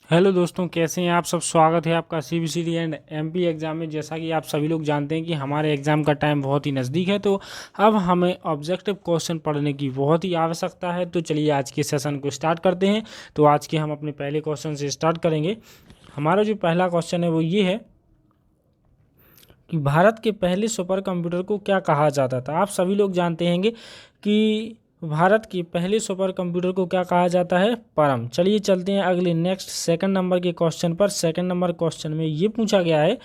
Hello दोस्तों, कैसे हैं आप सब। स्वागत है आपका सीबीसीडी एंड एमपी एग्ज़ाम में। जैसा कि आप सभी लोग जानते हैं कि हमारे एग्ज़ाम का टाइम बहुत ही नज़दीक है, तो अब हमें ऑब्जेक्टिव क्वेश्चन पढ़ने की बहुत ही आवश्यकता है। तो चलिए आज के सेशन को स्टार्ट करते हैं। तो आज के हम अपने पहले क्वेश्चन से स्टार्ट करेंगे। हमारा जो पहला क्वेश्चन है वो ये है कि भारत के पहले सुपर कंप्यूटर को क्या कहा जाता था। आप सभी लोग जानते होंगे कि भारत के पहले सुपर कंप्यूटर को क्या कहा जाता है, परम। चलिए चलते हैं अगले नेक्स्ट सेकंड नंबर के क्वेश्चन पर। सेकंड नंबर क्वेश्चन में ये पूछा गया है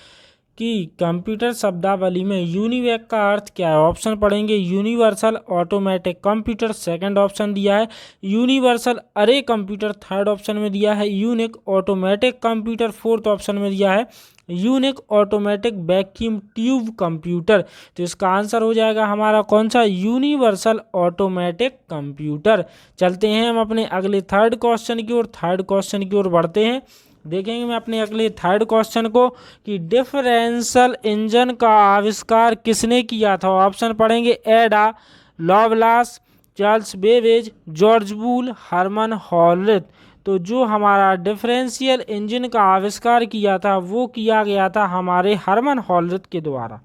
कि कंप्यूटर शब्दावली में यूनिवैक का अर्थ क्या है। ऑप्शन पढ़ेंगे universal automatic computer, second option दिया है यूनिवर्सल अरे कंप्यूटर, थर्ड ऑप्शन में दिया है unique automatic computer, fourth option में दिया है unique automatic vacuum tube computer. तो इसका आंसर हो जाएगा हमारा कौन सा, यूनिवर्सल ऑटोमेटिक कंप्यूटर। चलते हैं हम अपने अगले थर्ड क्वेश्चन की ओर। थर्ड क्वेश्चन की ओर बढ़ते हैं। देखेंगे मैं अपने अगले थर्ड क्वेश्चन को कि डिफरेंशियल इंजन का आविष्कार किसने किया था। ऑप्शन पढ़ेंगे एडा लवलास, चार्ल्स बेबेज, जॉर्ज बूल, हरमन हॉलरिथ। तो जो हमारा डिफरेंशियल इंजन का आविष्कार किया था वो किया गया था हमारे हरमन हॉलरिथ के द्वारा।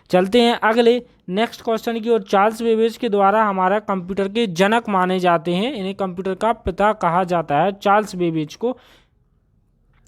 चलते हैं अगले नेक्स्ट क्वेश्चन की ओर। चार्ल्स बेबेज के द्वारा हमारा कंप्यूटर के जनक माने जाते हैं, इन्हें कंप्यूटर का पिता कहा जाता है। चार्ल्स बेबेज को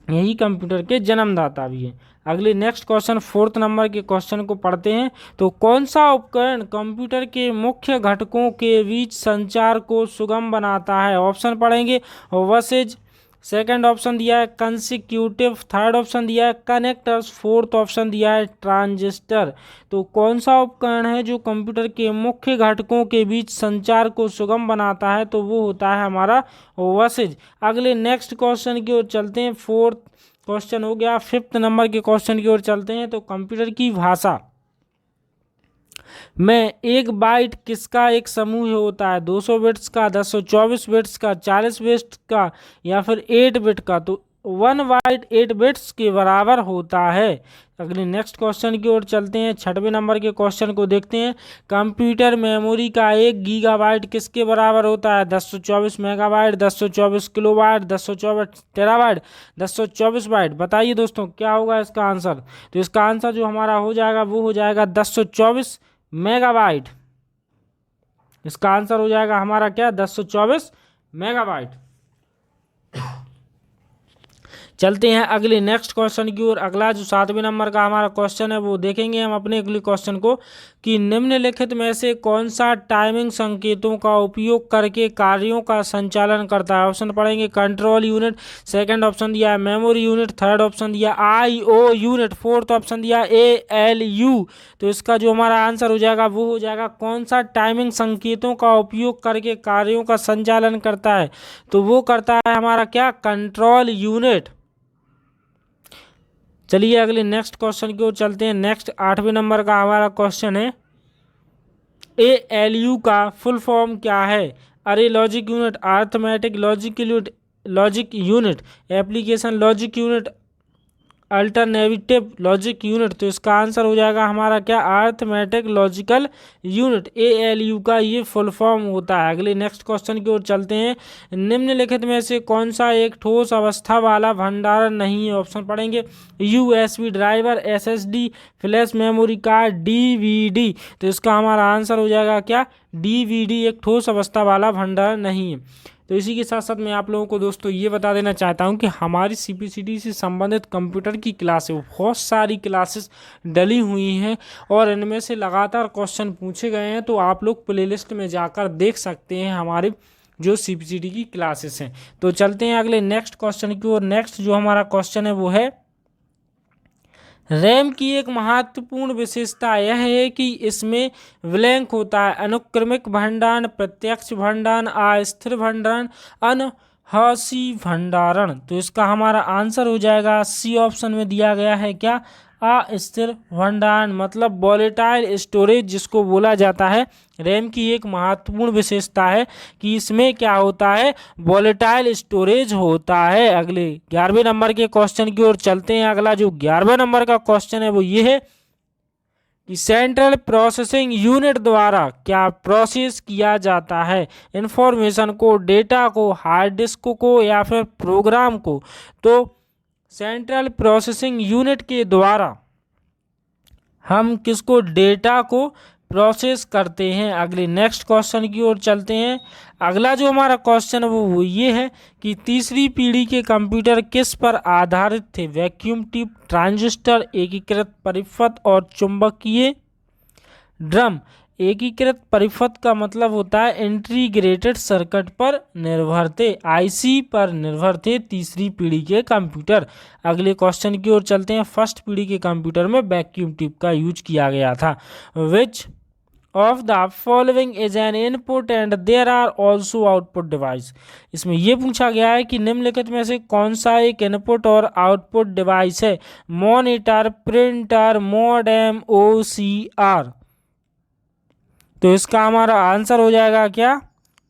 यही कंप्यूटर के जन्मदाता भी हैं। अगले नेक्स्ट क्वेश्चन फोर्थ नंबर के क्वेश्चन को पढ़ते हैं। तो कौन सा उपकरण कंप्यूटर के मुख्य घटकों के बीच संचार को सुगम बनाता है। ऑप्शन पढ़ेंगे वसेज, सेकंड ऑप्शन दिया है कंसिक्यूटिव, थर्ड ऑप्शन दिया है कनेक्टर्स, फोर्थ ऑप्शन दिया है ट्रांजिस्टर। तो कौन सा उपकरण है जो कंप्यूटर के मुख्य घटकों के बीच संचार को सुगम बनाता है, तो वो होता है हमारा वसेज। अगले नेक्स्ट क्वेश्चन की ओर चलते हैं। फोर्थ क्वेश्चन हो गया। फिफ्थ नंबर के क्वेश्चन की ओर चलते हैं। तो कंप्यूटर की भाषा में एक बाइट किसका एक समूह होता है, 200 बिट्स का, 224 बिट्स का, 40 बिट्स का, या फिर 8 बिट का। तो 1 बाइट 8 बिट्स के बराबर होता है। अगले नेक्स्ट क्वेश्चन की ओर चलते हैं। छठवें नंबर के क्वेश्चन को देखते हैं। कंप्यूटर मेमोरी का 1 गीगाबाइट किसके बराबर होता है, 224 मेगाबाइट, 224 किलोबाइट, 224 टेराबाइट, 224 बाइट। बताइए दोस्तों क्या होगा इसका आंसर। तो इसका आंसर जो हमारा हो जाएगा वो हो जाएगा 224 मेगाबाइट। इसका आंसर हो जाएगा हमारा क्या, 224 मेगाबाइट। चलते हैं अगले नेक्स्ट क्वेश्चन की ओर। अगला जो 7वें नंबर का हमारा क्वेश्चन है वो देखेंगे हम अपने अगले क्वेश्चन को कि निम्नलिखित में से कौन सा टाइमिंग संकेतों का उपयोग करके कार्यों का संचालन करता है। ऑप्शन पढ़ेंगे कंट्रोल यूनिट, सेकंड ऑप्शन दिया है मेमोरी यूनिट, थर्ड ऑप्शन दिया IO यूनिट, फोर्थ ऑप्शन दिया ALU। तो इसका जो हमारा आंसर हो जाएगा वो हो जाएगा कौन सा टाइमिंग संकेतों का उपयोग करके कार्यों का संचालन करता है, तो वो करता है हमारा क्या, कंट्रोल यूनिट। चलिए अगले नेक्स्ट क्वेश्चन की ओर चलते हैं। नेक्स्ट 8वें नंबर का हमारा क्वेश्चन है ALU का फुल फॉर्म क्या है। अरे logic unit, arithmetic logic unit, logic unit, application logic unit, alternative logic unit. तो इसका आंसर हो जाएगा हमारा क्या, अर्थमेटिक लॉजिकल यूनिट। ALU का ये फुल फॉर्म होता है। अगले नेक्स्ट क्वेश्चन की ओर चलते हैं। निम्नलिखित में से कौन सा एक ठोस अवस्था वाला भंडारण नहीं है। ऑप्शन पढ़ेंगे USB driver, SSD, flash memory card, DVD। तो इसका हमारा आंसर हो जाएगा क्या, DVD एक ठोस अवस्था वाला भंडारण नहीं है। तो इसी के साथ साथ मैं आप लोगों को दोस्तों ये बता देना चाहता हूं कि हमारी CPCD से संबंधित कंप्यूटर की क्लासें, बहुत सारी क्लासेस डली हुई हैं और इनमें से लगातार क्वेश्चन पूछे गए हैं। तो आप लोग प्लेलिस्ट में जाकर देख सकते हैं हमारे जो CPCD की क्लासेस हैं। तो चलते हैं अगले नेक्स्ट क्वेश्चन की ओर। नेक्स्ट जो हमारा क्वेश्चन है वो है रैम की एक महत्वपूर्ण विशेषता यह है कि इसमें ब्लैंक होता है, अनुक्रमिक भंडारण, प्रत्यक्ष भंडारण, अस्थिर भंडारण, अनहसी भंडारण। तो इसका हमारा आंसर हो जाएगा C ऑप्शन में दिया गया है क्या, अस्थिर भंडारण, मतलब वोलेटाइल स्टोरेज जिसको बोला जाता है। रैम की एक महत्वपूर्ण विशेषता है कि इसमें क्या होता है, वोलेटाइल स्टोरेज होता है। अगले 11वें नंबर के क्वेश्चन की ओर चलते हैं। अगला जो 11वें नंबर का क्वेश्चन है वो ये है कि सेंट्रल प्रोसेसिंग यूनिट द्वारा क्या प्रोसेस किया जाता है, इंफॉर्मेशन को, डेटा को, हार्ड डिस्क को या फिर प्रोग्राम को। तो सेंट्रल प्रोसेसिंग यूनिट के द्वारा हम किसको, डेटा को प्रोसेस करते हैं। अगले नेक्स्ट क्वेश्चन की ओर चलते हैं। अगला जो हमारा क्वेश्चन है वो ये है कि तीसरी पीढ़ी के कंप्यूटर किस पर आधारित थे, वैक्यूम ट्यूब, ट्रांजिस्टर, एकीकृत परिपथ और चुंबकीय ड्रम। एकीकृत परिपथ का मतलब होता है इंटीग्रेटेड सर्किट पर निर्भर थे, आईसी पर निर्भर थे तीसरी पीढ़ी के कंप्यूटर। अगले क्वेश्चन की ओर चलते हैं। फर्स्ट पीढ़ी के कंप्यूटर में वैक्यूम ट्यूब का यूज किया गया था। Which of the following is an input and there are also output device. इसमें यह पूछा गया है कि निम्नलिखित में से कौन सा एक इनपुट और आउटपुट डिवाइस है, मॉनिटर, प्रिंटर, मॉडेम, ओसीआर। तो इसका हमारा आंसर हो जाएगा क्या,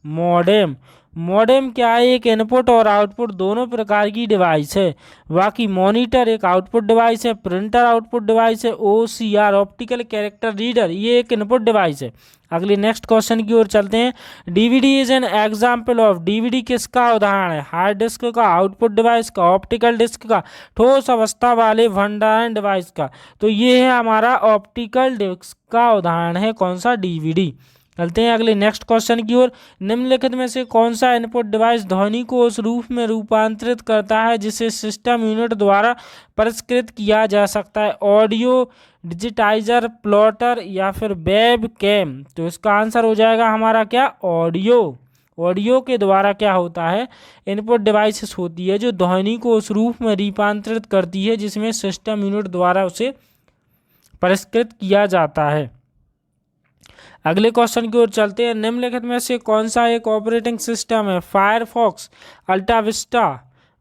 मॉडेम। मॉडेम क्या है, एक इनपुट और आउटपुट दोनों प्रकार की डिवाइस है। बाकी मॉनिटर एक आउटपुट डिवाइस है, प्रिंटर आउटपुट डिवाइस है, ओसीआर ऑप्टिकल कैरेक्टर रीडर ये एक इनपुट डिवाइस है। अगले नेक्स्ट क्वेश्चन की ओर चलते हैं। DVD is an example of, DVD किसका उदाहरण है, हार्ड डिस्क का, आउटपुट डिवाइस का, ऑप्टिकल डिस्क का, ठोस अवस्था वाले भंडारण डिवाइस का। तो ये है हमारा ऑप्टिकल डिस्क का उदाहरण है, कौन सा, डीवीडी। चलते हैं अगले नेक्स्ट क्वेश्चन की ओर। निम्नलिखित में से कौन सा इनपुट डिवाइस ध्वनि को उस रूप में रूपांतरित करता है जिसे सिस्टम यूनिट द्वारा परिष्कृत किया जा सकता है, ऑडियो डिजिटाइजर, प्लॉटर या फिर वेब कैम। तो इसका आंसर हो जाएगा हमारा क्या, ऑडियो। ऑडियो के द्वारा क्या होता है, इनपुट डिवाइसेस होती है जो ध्वनि को उस रूप में रूपांतरित करती है जिसमें सिस्टम यूनिट द्वारा उसे परिष्कृत किया जाता है। अगले क्वेश्चन की ओर चलते हैं। निम्नलिखित में से कौन सा एक ऑपरेटिंग सिस्टम है, फायरफॉक्स, अल्टा विस्टा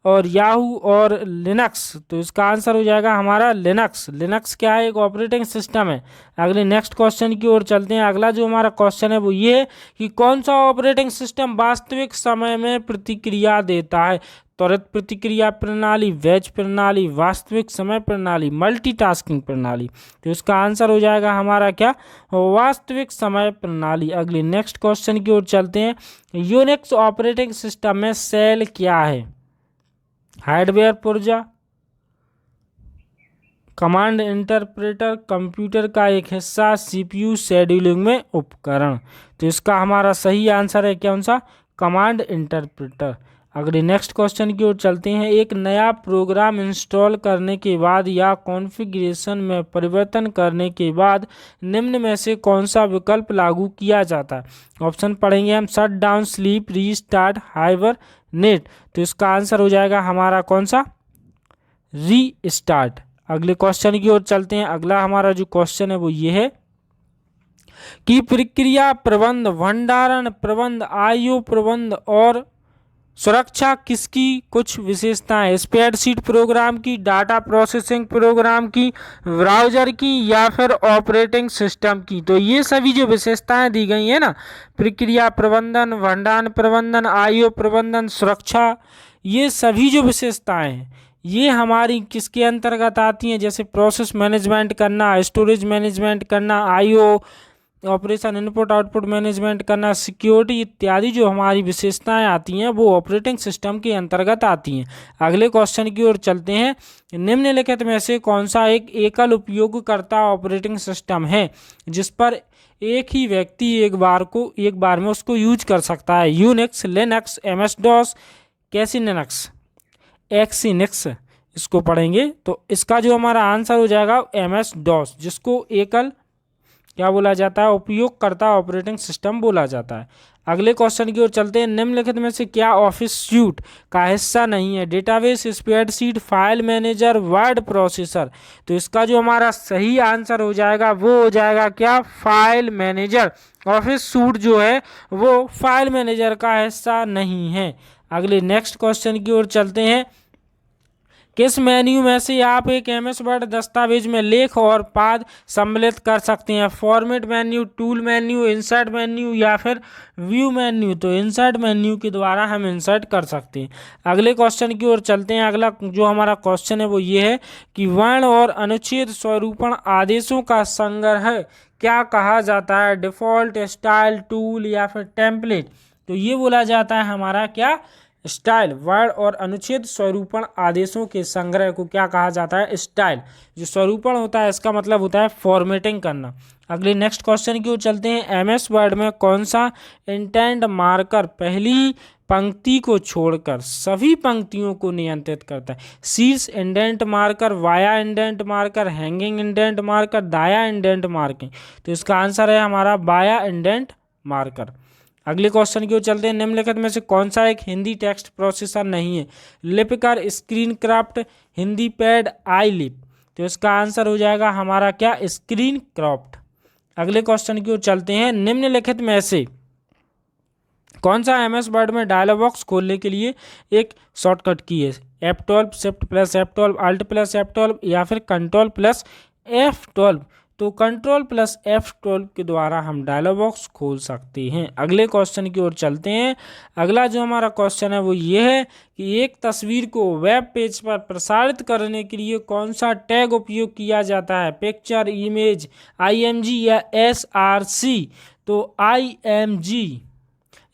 और याहू और लिनक्स। तो इसका आंसर हो जाएगा हमारा लिनक्स। लिनक्स क्या है, एक ऑपरेटिंग सिस्टम है। अगले नेक्स्ट क्वेश्चन की ओर चलते हैं। अगला जो हमारा क्वेश्चन है वो ये है कि कौन सा ऑपरेटिंग सिस्टम वास्तविक समय में प्रतिक्रिया देता है, त्वरित प्रतिक्रिया प्रणाली, बैच प्रणाली, वास्तविक समय प्रणाली, मल्टीटास्किंग प्रणाली। तो इसका आंसर हो जाएगा हमारा क्या, वास्तविक समय प्रणाली। अगले नेक्स्ट क्वेश्चन की ओर चलते हैं। यूनिक्स ऑपरेटिंग सिस्टम में सेल क्या है, हार्डवेयर पुर्जा, कमांड इंटरप्रेटर, कंप्यूटर का एक हिस्सा, सीपीयू, शेड्यूलिंग में उपकरण। तो इसका हमारा सही आंसर है कौन सा, कमांड इंटरप्रेटर। अगले नेक्स्ट क्वेश्चन की ओर चलते हैं। एक नया प्रोग्राम इंस्टॉल करने के बाद या कॉन्फ़िगरेशन में परिवर्तन करने के बाद निम्न में से कौन सा विकल्प लागू किया जाता है। ऑप्शन पढ़ेंगे हम, shut down, sleep, restart, hibernate. तो इसका आंसर हो जाएगा हमारा कौन सा, रीस्टार्ट। अगले क्वेश्चन की ओर चलते हैं। अगला हमारा जो क्वेश्चन है वो ये है कि प्रक्रिया प्रबंध, भंडारण प्रबंध, आईओ प्रबंध और सुरक्षा किसकी कुछ विशेषताएं, स्प्रेडशीट प्रोग्राम की, डाटा प्रोसेसिंग प्रोग्राम की, ब्राउजर की या फिर ऑपरेटिंग सिस्टम की। तो ये सभी जो विशेषताएं दी गई है ना, प्रक्रिया प्रबंधन, भंडारण प्रबंधन, आईओ प्रबंधन, सुरक्षा, ये सभी जो विशेषताएं हैं ये हमारी किसके अंतर्गत आती हैं, जैसे प्रोसेस मैनेजमेंट करना, स्टोरेज मैनेजमेंट करना, IO operation, input output management करना, सिक्योरिटी इत्यादि जो हमारी विशेषताएं आती हैं वो ऑपरेटिंग सिस्टम के अंतर्गत आती हैं। अगले क्वेश्चन की ओर चलते हैं। निम्नलिखित में से कौन सा एक एकल उपयोगकर्ता ऑपरेटिंग सिस्टम है जिस पर एक ही व्यक्ति एक बार में उसको यूज कर सकता है, यूनिक्स, लिनक्स, एमएस डॉस, कैसिलिनक्स, एक्सिनिक्स। इसको पढ़ेंगे तो इसका जो हमारा आंसर हो जाएगा एमएस डॉस, जिसको एकल क्या बोला जाता है, उपयोगकर्ता ऑपरेटिंग सिस्टम बोला जाता है। अगले क्वेश्चन की ओर चलते हैं। निम्नलिखित में से क्या ऑफिस सूट का हिस्सा नहीं है, database, spreadsheet, file manager, word processor. तो इसका जो हमारा सही आंसर हो जाएगा वो हो जाएगा क्या, फाइल मैनेजर। ऑफिस सूट जो है वो फाइल मैनेजर का हिस्सा नहीं है। अगले नेक्स्ट क्वेश्चन की ओर चलते हैं किस मेन्यू में से आप एक एमएस वर्ड दस्तावेज में लेख और पाद सम्मिलित कर सकते हैं? Format menu, tool menu, insert menu या फिर व्यू मेन्यू? तो इंसर्ट मेन्यू के द्वारा हम इंसर्ट कर सकते हैं। अगले क्वेश्चन की ओर चलते हैं। अगला जो हमारा क्वेश्चन है वो ये है कि वर्ण और अनुच्छेद स्वरूपण आदेशों का संग्रह क्या कहा जाता है? डिफॉल्ट, स्टाइल, टूल या फिर टेम्पलेट? तो ये बोला जाता है हमारा क्या? स्टाइल। वर्ण और अनुच्छेद स्वरूपण आदेशों के संग्रह को क्या कहा जाता है? स्टाइल। जो स्वरूपण होता है इसका मतलब होता है फॉर्मेटिंग करना। अगले नेक्स्ट क्वेश्चन की ओर चलते हैं। एमएस वर्ड में कौन सा इंडेंट मार्कर पहली पंक्ति को छोड़कर सभी पंक्तियों को नियंत्रित करता है? शीर्ष indent marker, via indent marker, hanging indent marker, दाया इंडेंट मार्किंग? तो इसका आंसर है हमारा वाया इंडेंट मार्कर। अगले क्वेश्चन की ओर चलते हैं। निम्नलिखित में से कौन सा एक हिंदी टेक्स्ट प्रोसेसर नहीं है? लिपिकर, स्क्रीन क्राफ्ट, हिंदी पैड, आई लिप? तो इसका आंसर हो जाएगा हमारा क्या? Screen craft. अगले क्वेश्चन की ओर चलते हैं। निम्नलिखित में से कौन सा एमएस वर्ड में डायलॉग बॉक्स खोलने के लिए एक शॉर्टकट की है? F12, shift plus F12, alt plus F12 या फिर कंट्रोल प्लस F12? तो कंट्रोल प्लस F12 के द्वारा हम डायलॉग बॉक्स खोल सकते हैं। अगले क्वेश्चन की ओर चलते हैं। अगला जो हमारा क्वेश्चन है वो ये है कि एक तस्वीर को वेब पेज पर प्रसारित करने के लिए कौन सा टैग उपयोग किया जाता है? पिक्चर, इमेज, IMG या SRC? तो IMG।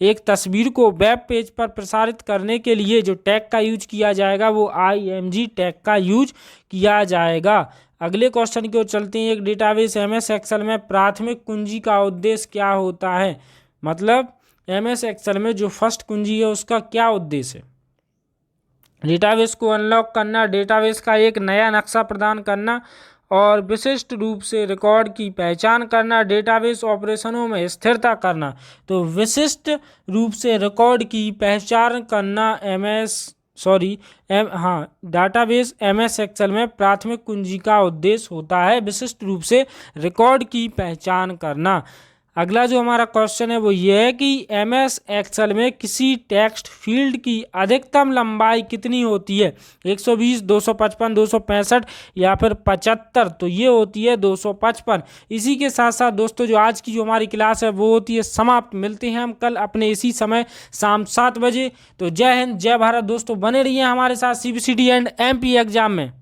एक तस्वीर को वेब पेज पर प्रसारित करने के लिए जो टैग का यूज किया जाएगा वो IMG टैग का यूज किया जाएगा। अगले क्वेश्चन की ओर चलते हैं। एक डेटाबेस MS एक्सेल में प्राथमिक कुंजी का उद्देश्य क्या होता है? मतलब MS एक्सेल में जो फर्स्ट कुंजी है उसका क्या उद्देश्य है? डेटाबेस को अनलॉक करना, डेटाबेस का एक नया नक्शा प्रदान करना और विशिष्ट रूप से रिकॉर्ड की पहचान करना, डेटाबेस ऑपरेशनों में स्थिरता करना। तो विशिष्ट रूप से रिकॉर्ड की पहचान करना डाटाबेस MS एक्सेल में प्राथमिक कुंजी का उद्देश्य होता है, विशिष्ट रूप से रिकॉर्ड की पहचान करना। अगला जो हमारा क्वेश्चन है वो ये है कि MS एक्सेल में किसी टेक्स्ट फील्ड की अधिकतम लंबाई कितनी होती है? 120, 255, 265 या फिर 75? तो ये होती है 255। इसी के साथ साथ दोस्तों जो आज की जो हमारी क्लास है वो होती है समाप्त। मिलते हैं हम कल अपने इसी समय शाम 7 बजे। तो जय हिंद, जय भारत दोस्तों। बने रहिए हमारे साथ CBCD एंड MP एग्जाम में।